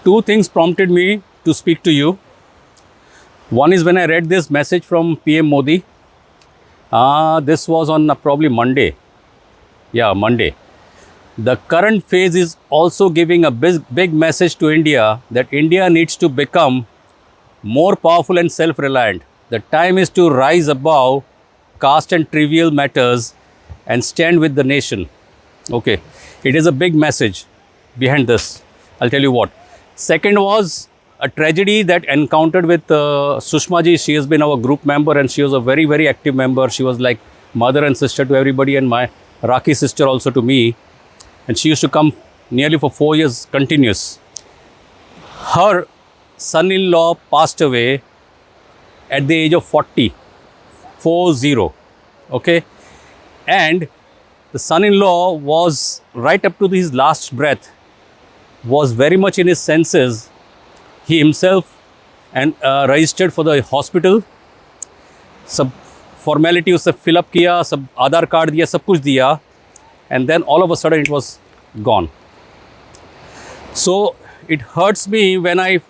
two things prompted me to speak to you. One is when I read this message from PM Modi. This was on probably Monday. Yeah, Monday. The current phase is also giving a big message to India that India needs to become more powerful and self-reliant. The time is to rise above caste and trivial matters and stand with the nation. Okay, it is a big message behind this. I'll tell you what. Second was a tragedy that encountered with Sushma ji. She has been our group member and she was a very, very active member. She was like mother and sister to everybody and my Rakhi sister also to me. And she used to come nearly for 4 years continuous. Her son-in-law passed away at the age of 40. Okay. And the son-in-law was right up to his last breath, was very much in his senses. He himself and registered for the hospital. सब formality उसे fill up किया, सब आधार card दिया, सब कुछ दिया, and then all of a sudden it was gone. So it hurts me when I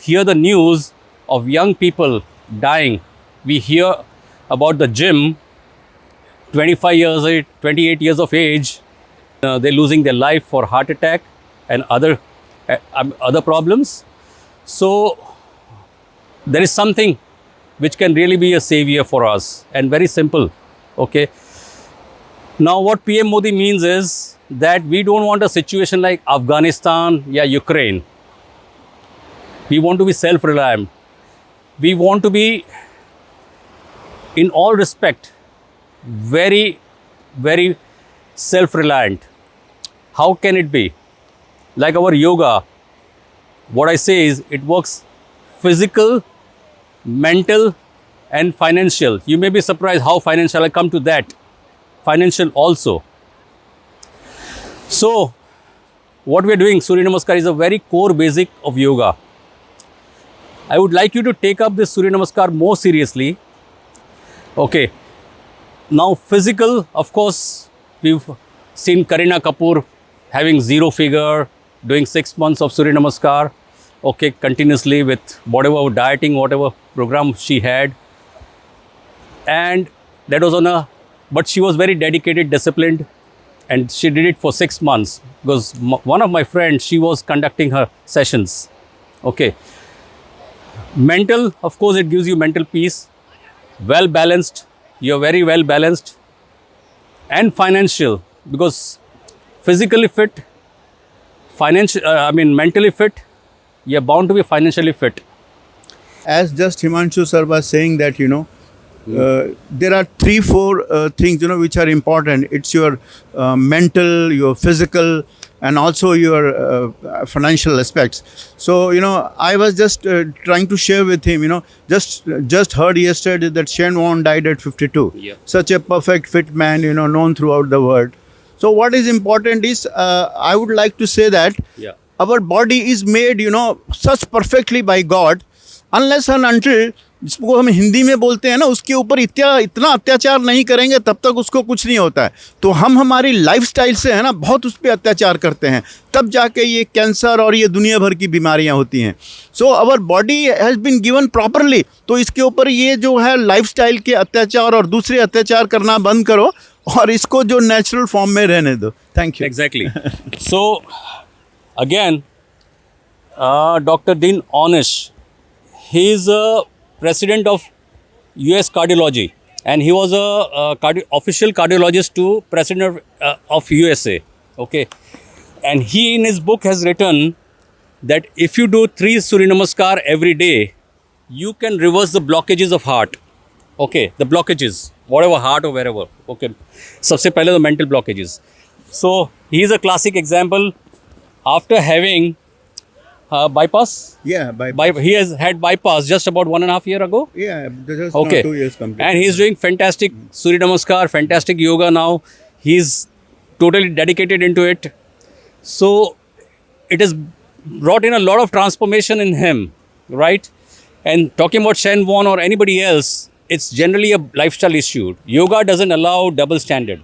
hear the news of young people dying. We hear about the gym, 25 years, 28 years of age, they're losing their life for heart attack and other problems. So there is something which can really be a savior for us and very simple. Okay. Now what PM Modi means is that we don't want a situation like Afghanistan or Ukraine. We want to be self-reliant. We want to be, in all respect, very, very self-reliant. How can it be? Like our yoga, what I say is it works physical, mental and financial. You may be surprised how financial. I come to that. Financial also. So what we are doing, Suryanamaskar, is a very core basic of yoga. I would like you to take up this Suryanamaskar more seriously. Okay. Now physical, of course, we've seen Kareena Kapoor having 0 figure, doing 6 months of Suryanamaskar, okay, continuously with whatever dieting, whatever program she had. And that was on a, but she was very dedicated, disciplined, and she did it for 6 months because one of my friends, she was conducting her sessions. Okay. Mental, of course, it gives you mental peace, well balanced, you're very well balanced, and financial, because physically fit, mentally fit, you're bound to be financially fit. As just Himanshu sir was saying that, there are 3-4 things, which are important. It's your mental, your physical, and also your financial aspects. So, I was just trying to share with him, just heard yesterday that Shen Won died at 52. Yeah. Such a perfect fit man, known throughout the world. So what is important is, I would like to say that our body is made, such perfectly by God, unless and until जिसको हम हिंदी में बोलते हैं ना, उसके ऊपर इतना अत्याचार नहीं करेंगे तब तक उसको कुछ नहीं होता है. तो हम हमारी लाइफस्टाइल से है ना बहुत उस पर अत्याचार करते हैं, तब जाके ये कैंसर और ये दुनिया भर की बीमारियां होती हैं. So our body has been given properly. तो इसके ऊपर ये जो है लाइफस्टाइल के अत्याचार और दूसरे अत्याचार करना बंद करो और इसको जो नेचुरल फॉर्म में रहने दो. Thank you. Exactly. So again, Dr. Dean Ornish, he is a president of US cardiology and he was a official cardiologist to president of USA. Okay. And he in his book has written that if you do 3 Suryanamaskar every day, you can reverse the blockages of heart. Okay. The blockages, whatever heart or wherever. Okay. सबसे पहले the mental blockages. So he is a classic example. After having bypass? Yeah, bypass. He has had bypass just about 1.5 years ago. Yeah, just okay. 2 years complete. And he's doing fantastic Suryanamaskar, fantastic yoga now. He's totally dedicated into it. So it has brought in a lot of transformation in him, right? And talking about Shen Won or anybody else, it's generally a lifestyle issue. Yoga doesn't allow double standard.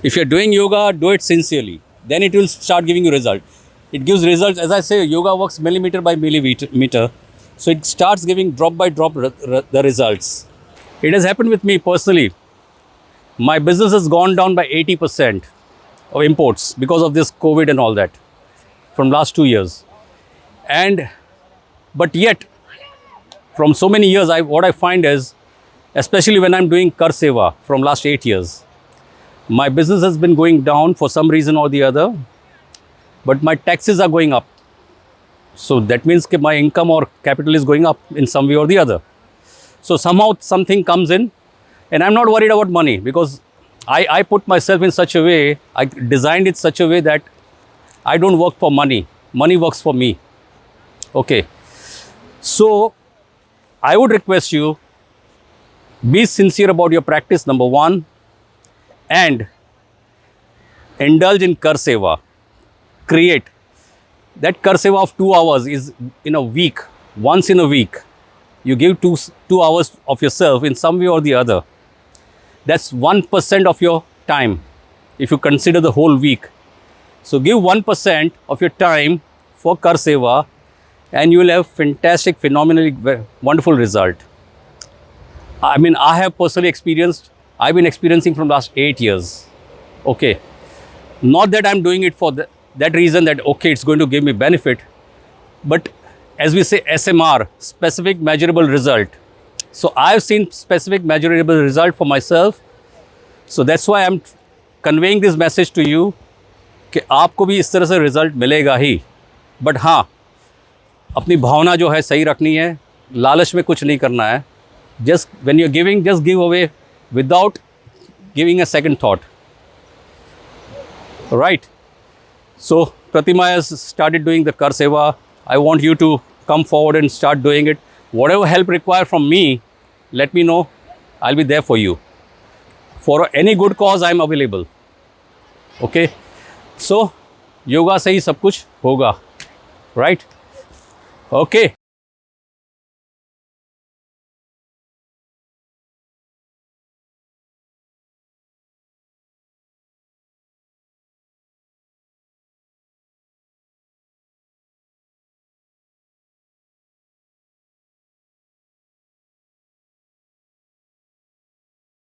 If you're doing yoga, do it sincerely. Then it will start giving you result. it gives results. As I say, yoga works millimeter by millimeter. So it starts giving drop by drop the results. It has happened with me personally. My business has gone down by 80% of imports because of this COVID and all that from last 2 years. But yet, from so many years, what I find is, especially when I'm doing Kar Seva from last 8 years, my business has been going down for some reason or the other, but my taxes are going up. So that means that my income or capital is going up in some way or the other. So somehow something comes in, and I'm not worried about money because I put myself in such a way, I designed it such a way that I don't work for money. Money works for me. Okay. So I would request you, be sincere about your practice, number one, and indulge in Kar Seva. Create. That Kar Seva of 2 hours is in a week, once in a week. You give 2 hours of yourself in some way or the other. That's 1% of your time if you consider the whole week. So give 1% of your time for Kar Seva and you will have fantastic, phenomenally wonderful result. I mean, I have personally experienced, I've been experiencing from last 8 years. Okay. Not that I'm doing it for that reason that, okay, it's going to give me benefit. But as we say, SMR, specific measurable result. So I've seen specific measurable result for myself. So that's why I'm conveying this message to you कि आपको भी इस तरह से result मिलेगा ही. But हाँ, अपनी भावना जो है सही रखनी है, लालच में कुछ नहीं करना है. Just when you're giving, just give away without giving a second thought. Right? So Pratima has started doing the Kar Seva. I want you to come forward and start doing it. Whatever help required from me, let me know. I'll be there for you. For any good cause, I'm available. Okay? So, yoga से ही सब कुछ होगा. Right? Okay.